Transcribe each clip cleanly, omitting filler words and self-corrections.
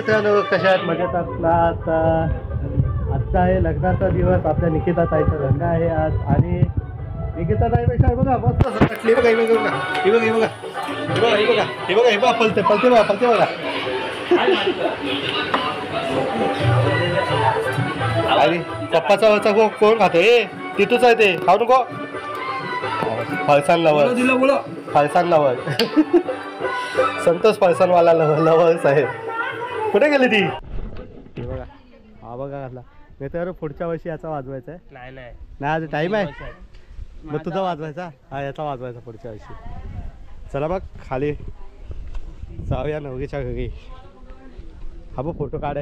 मित्रांनो, कशा आहात? मजेत असलात? आजचा आहे लग्नाचा दिवस. आपल्या निकिता ताईचा लग्न आहे आज. आणि निकिता ताईपेक्षा बघा मस्त सटली बघा. हे बघा, हे बघा, हे बघा, हे बघा, हे बघा, हे बघा, हे बघा, पलते पलते बघा, पलते बघा. आणि पप्पाचा वरचा कोण खाते? तिथूच आहे ते, खाऊ नको. फळसाण लवर दिलं, बोला. फळसाण लवर संतोष फळसाणवाला लवर्स आहे. कुठे गेली ती? हे बघा, हा बघा घातला. नाही तर पुढच्या वर्षी याचा वाजवायचा आहे. नाही नाही नाही, आज टाईम आहे. मग तुझा वाजवायचा, हा याचा वाजवायचा पुढच्या वर्षी. चला मग खाली जाऊया नवरीच्या घरी. हा बघ फोटो काढ.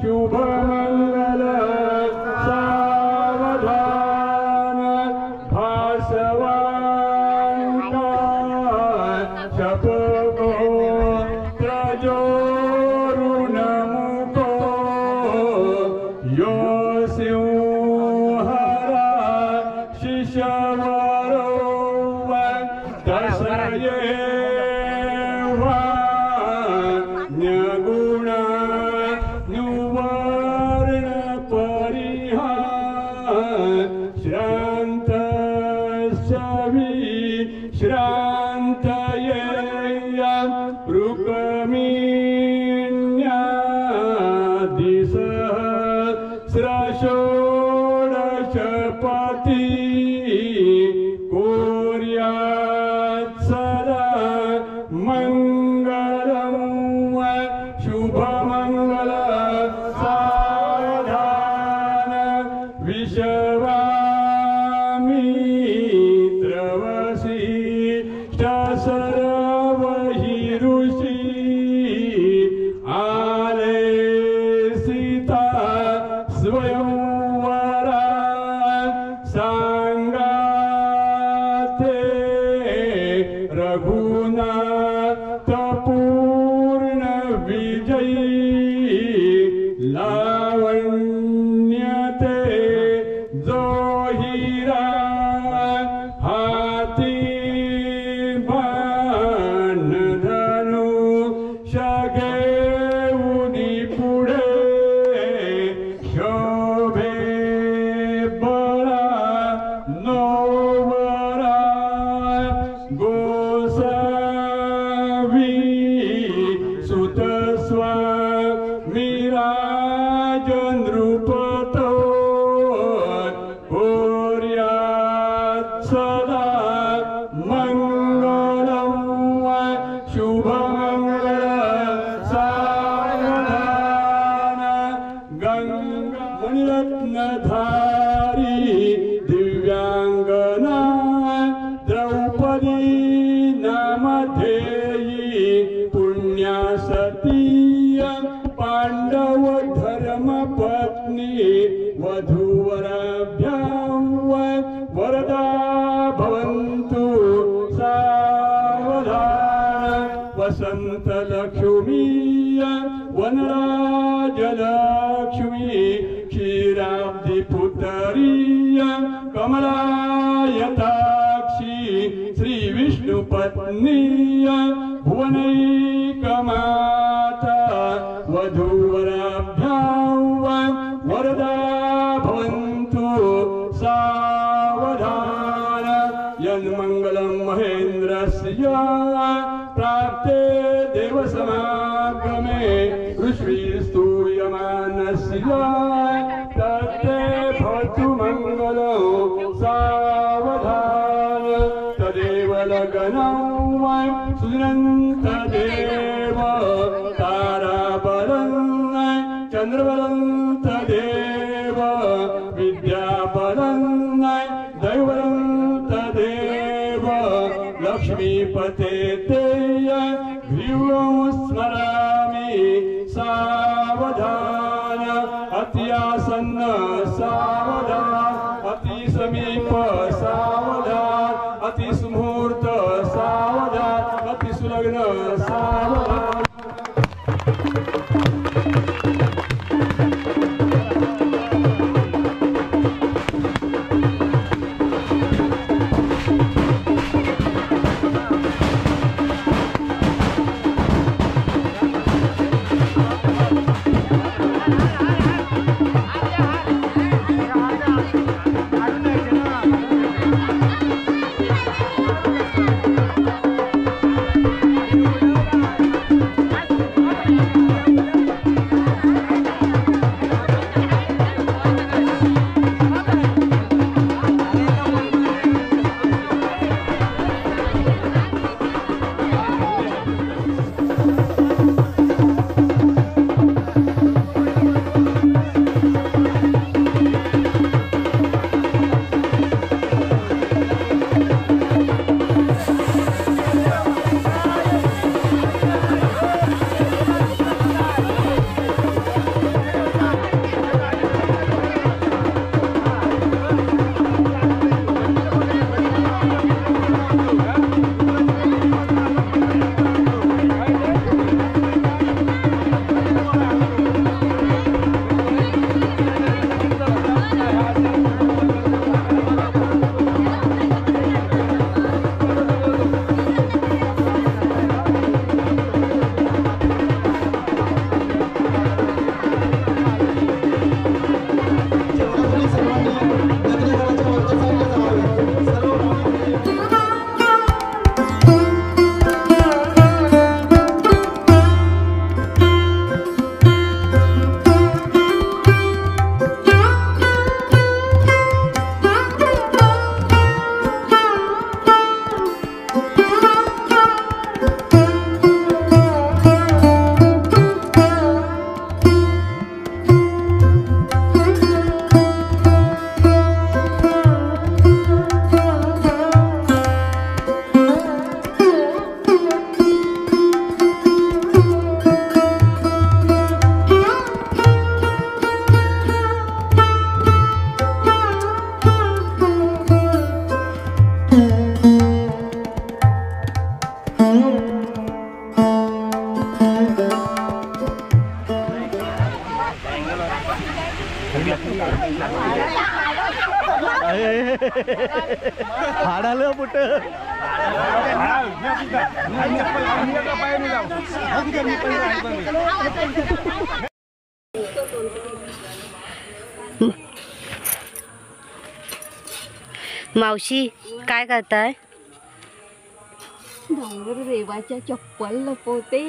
शुभ मंगल सावधान ईशवरो तसये न्यगुण नुवर्ण परिहार श्रांत सवी श्रांतये रुक्मिण्यादिसह स्रषोडशपति कुर्यात् सदा मंगलम् शुभमंगल सावधान विश्वामित्रवसिष्ठ सर्वहि ऋषि आले सीता स्वयंवरा सांगाते रघुनाथ पूर्ण विजयी लावण्यते जोहिरा हाती बाण धनु शगेऊनी पुढे शोभे बळा नोवरा गोसावी सुतस्वामी राजन नृपतो कुर्यात् सदा मंगलम् शुभमंगल सावधान गंगा मुनिरत्नधारी दिव्यांगना द्रौपदी नामधेयी पुण्यासती पांडव धर्मपत्नी वधूवराभ्यां वरदा भवन्तु सावधान वसंत लक्ष्मी वनराजलक्ष्मी क्षीराब्धि पुत्री कमलायताक्षी श्री विष्णुपत्नी भुवनैकमाता वधूवराभ्यां वरदा भवन्तु सावधान यन्मङ्गलं महेन्द्रस्य प्राप्ते देवसमागमे ऋष्वीस्तूयमानस्य तत्ते भवतु मङ्गलो सावधान तदेव लगनं सुजनन्तदेव ताराबलं चन्द्रबलं तदेव विद्याबलं दैवबलं तदेव लक्ष्मीपते ते ह्रीं स्मरामि सावधान अत्यासन्न सावधान अतिसमीप सावधान अतिसुमुहूर्त सावधान अतिसुलग्न सावधान हाडालं पुट मावशी काय करताय? डोंगर देवाच्या चप्पल लपवते.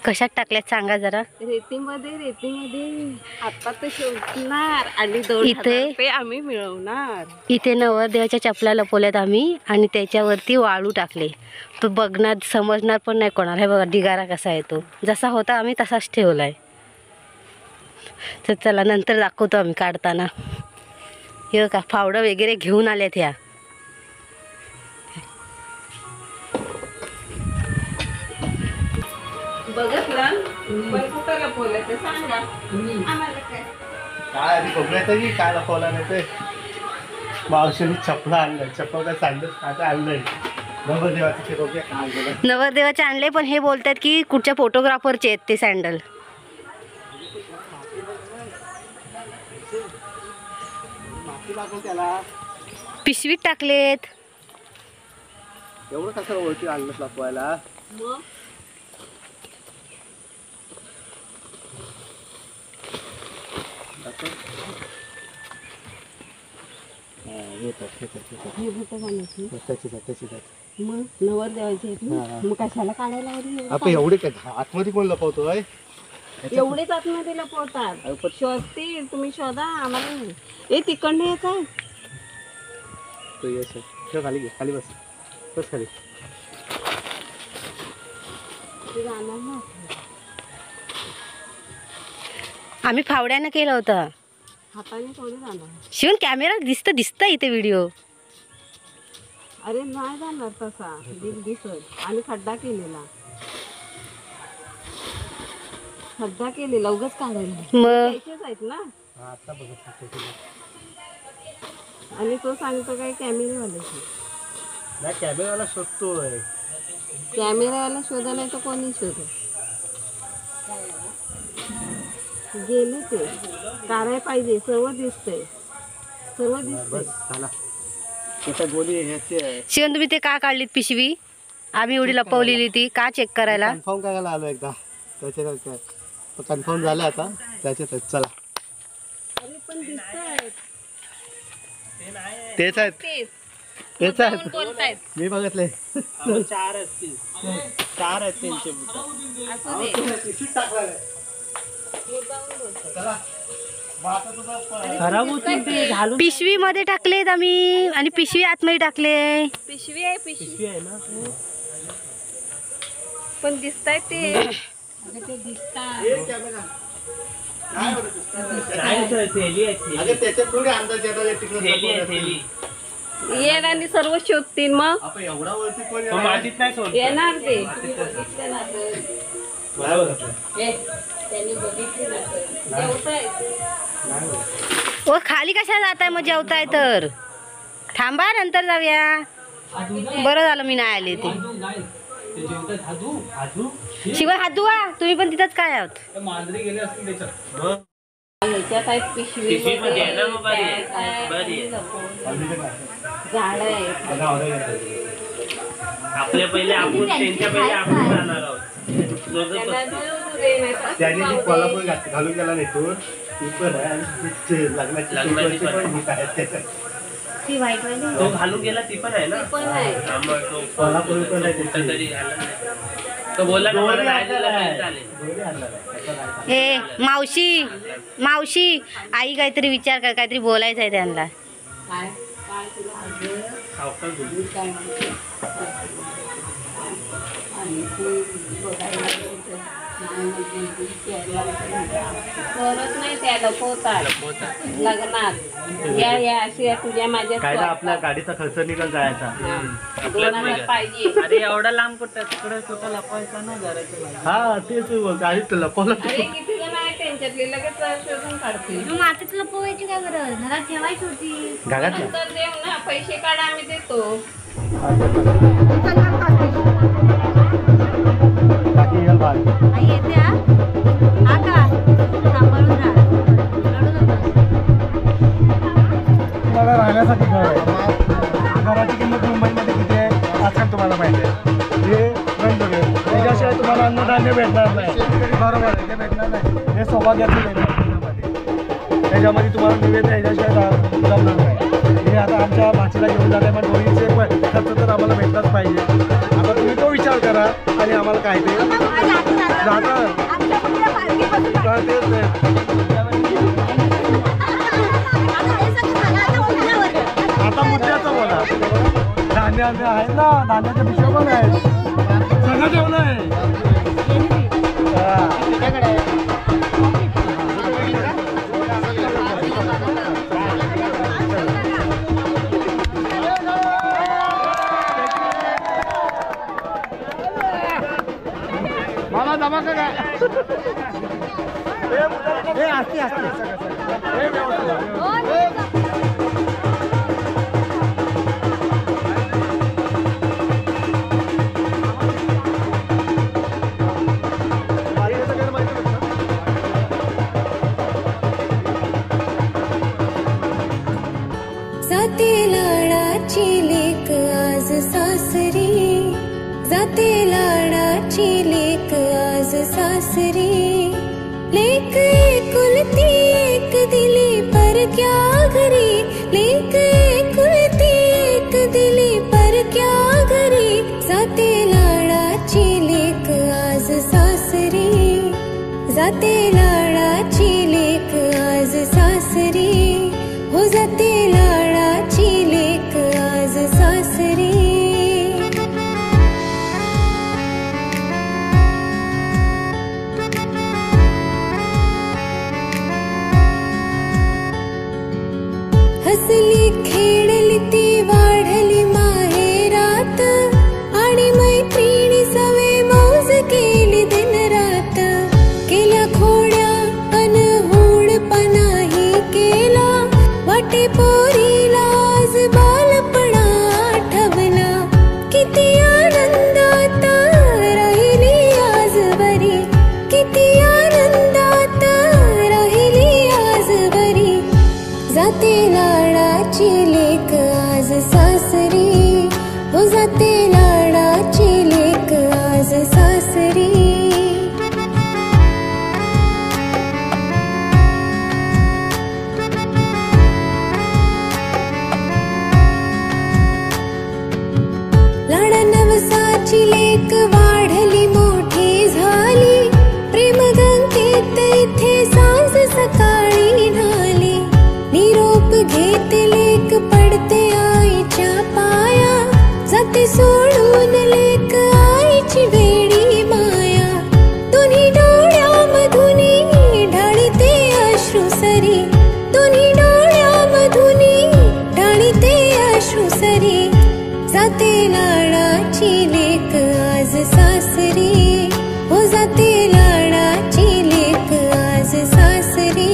कशात टाकल्यात सांगा जरा. रेतीमध्ये आता ते शोधणार आणि 2,000 रुपये आम्ही मिळवणार. इथे नवरदेवाच्या चपला लपवल्यात आम्ही आणि त्याच्यावरती वाळू टाकले. तो बघणार समजणार पण नाही कोणाला. हे बघा ढिगारा कसा आहे तो. जसा होता आम्ही तसाच ठेवलाय. तर चला नंतर दाखवतो आम्ही काढताना. हे का फावडं वगैरे घेऊन आल्यात ह्या. बघितलं पण कुठं लपवलं ते सांगा आम्हाला. काय आधी बघूया की काय लपवला नाही ते. मावशीने चपला आणलं. चप्पल काय सँडल आता आणलंय. नवरदेवाचे ते बघूया काय आणलं. नवरदेवाचे आणले पण हे बोलतात की कुठच्या फोटोग्राफरचे आहेत ते सँडल. त्याला पिशवीत टाकलेत. एवढं कसं ओळखी आणलं लपवायला. मग हे भूत घालायची. मग नवरदेवाचे आहेत ना. मग कशाला काढायला हवी? आपण एवढे काय आतमध्ये कोण लपवतोय. एवढेच आतमध्ये लपवतात. शोधतील तुम्ही शोधा आम्हाला नाही. ए तिकडनं येत आहे. तो यश ठेव खाली घे. खाली बस. बस खाली. ते जाणार ना. आम्ही फावड्यानं केलं होतं. हाताने थोडी जाणार. शिवून कॅमेरा दिसतं इथे व्हिडिओ. अरे नाही जाणार तसा. दिसत आणि खड्डा केलेला. उगाच काढायला. मग त्याचेच आहेत ना. आता बघत आणि तो सांगतो काय कॅमेरावाल्याची. नाही कॅमेराला शोधतोय. कॅमेरावाला शोधायला तर कोणी शोधत. गेले ते काढायला पाहिजे. सर्व दिसतंय. बस झाला. त्याच्या गोली ह्याची आहे. शिवून तुम्ही ते का काढलीत पिशवी? आम्ही एवढी लपवलेली ती का चेक करायला? कन्फर्म करायला आलो एकदा. त्याच्या काय कन्फर्म झालं आता त्याच्यात. चला अरे पण दिसतायत. तेच आहेत. तेच आहेत. बोलतायत. मी बघितले. 4 असतील. 4 आहेत त्यांचे. असू दे. खराब होतील ते घालून. पिशवी मध्ये टाकलेत आम्ही आणि पिशवी आतमध्ये टाकले. पिशवी आहे. पिशवी आहे ना. पण दिसतायत ते. ते दिसतात. नाही सर, थैली आहे, थैली. त्याच्यात थोडी अंदाज येतात. थैली आहे, थैली. येणार आणि सर्व शोधतील. मग आपण एवढा वरती कोण मग मातीत नाही सोड. येणार ते. ओ खाली कशा जाताय? मग जेवताय तर थांबा नंतर जाऊया. बरं झालं मी नाही आले ते. शिवाय हात धुवा. तुम्ही पण तिथंच काय आहोत. मांजरी गेले असतील त्याच्यात. ह्याच्यात आहेत पिशवी. पिशवीमध्ये आहे ना मग बरी आहे. बरी आहे. झाड आहे. आपल्या पहिले आपण त्यांच्या पहिले आपण जाणार आहोत. त्याने जी कोल्हापूर घालून गेला नाही तो ती पण आहे. आणि लग्नाची पण गीत आहेत त्याच्यात. ती वाईट वाली तो घालून गेला ती पण आहे ना. पण आहे. हा, मग तो कोल्हापूर पण आहे त्याची. तरी घालून नाही. तो बोलला ना मला राहिलेला नाही चालेल. ए मावशी आई काहीतरी विचार कर. काहीतरी बोलायचं आहे त्यांना. काय काय तुला सावकाश बोलू. आणि ते बघायला करत नाही. त्या लपवतात लग्नात. या अशी तुझ्या माझ्या काय ना आपल्या गाडीचा खर्च निघाल जायचा. 2,000 पाहिजे. अरे एवढा लांब कुठं तिकडे कुठं लपवायचं ना जरा. हा तेच गाडीत लपवलं. अरे किती जण आहे त्यांच्यातले लगेच शोधून काढतील. मातीत लपवायची काय गरज? घरात ठेवायची होती. घरात नंतर देऊ ना. पैसे काढा आम्ही देतो. बाकी येईल भाग. आई येते हा का? सांभाळून राहा. रडू नकोस. राहण्यासाठी घर आहे. घराची किंमत मुंबईमध्ये किती आहे आजकाल तुम्हाला माहिती आहे. हे रणधुळे त्याच्याशिवाय तुम्हाला अन्नधान्य भेटणार नाही. बरोबर आहे, ते भेटणार नाही. हे सौभाग्याचं लेणं आहे पुण्यामध्ये. त्याच्यामध्ये तुम्हाला निवेदन ह्याच्याशिवाय जमणार नाही. हे आता आमच्या भाचीला घेऊन जाते पण डोळीचे पण खर्च तर आम्हाला भेटलाच पाहिजे. आता तुम्ही तो विचार करा आणि आम्हाला काय ते जातं आता मुद्द्याचं बोला. धान्य आहे ना, धान्याच्या पिशव्या पण आहेत, सगळं जेवण आहे. मला जमा करा. हे असते हे जाते लाडाची लेक आज सासरी, जाते लाडाची लेक आज सासरी. लेक एकुलती एक दिली पर क्या घरी, लेक एकुलती एक दिली पर क्या घरी. जाते लाडाची लेक आज सासरी, जाते लाडाची लेक आज सासरी. हो जाते लाडाची लेक आज सासरी. हसली खेळली ती वाढली माहेरात, आणि मैत्रिणी सवे मौज केली दिन रात. केल्या खोड्या अन हूडपणाही केला, वाटे पोरीला आज बालपणा आठवला. किती आनंदात राहिली आज बरी, किती आनंदात राहिली आज बरी. जाते लाडाची लेक आज सासरी, हो जाते लाडाची लेक आज सासरी. लाडा नवसाची लेक वाढली मोठी झाली, प्रेम गंगेत इथे सांज सकाळी न्हाली. निरोप घेत लेक पडते आईच्या पाया, जाते सोडून लेक आईची वेडी माया. दोन्ही डोळ्यामधून ढाळीते अश्रू सरी, दोन्ही डोळ्यामधून ढाळीते अश्रू सरी. जाते लाडाची लेक आज सासरी, हो जाते लाडाची लेक आज सासरी.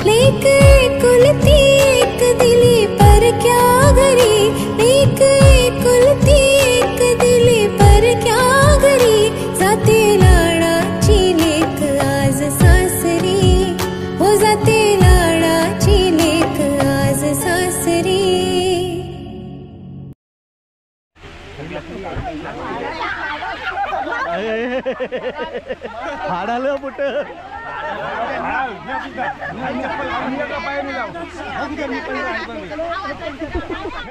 लेक एकुलती एक दिली पर क्या घरी, लेक एकुलती एक दिली पर क्या घरी. जाते लाडाची लेक आज सासरी, हो जाते लाडाची लेक आज सासरी. हाडालं पुट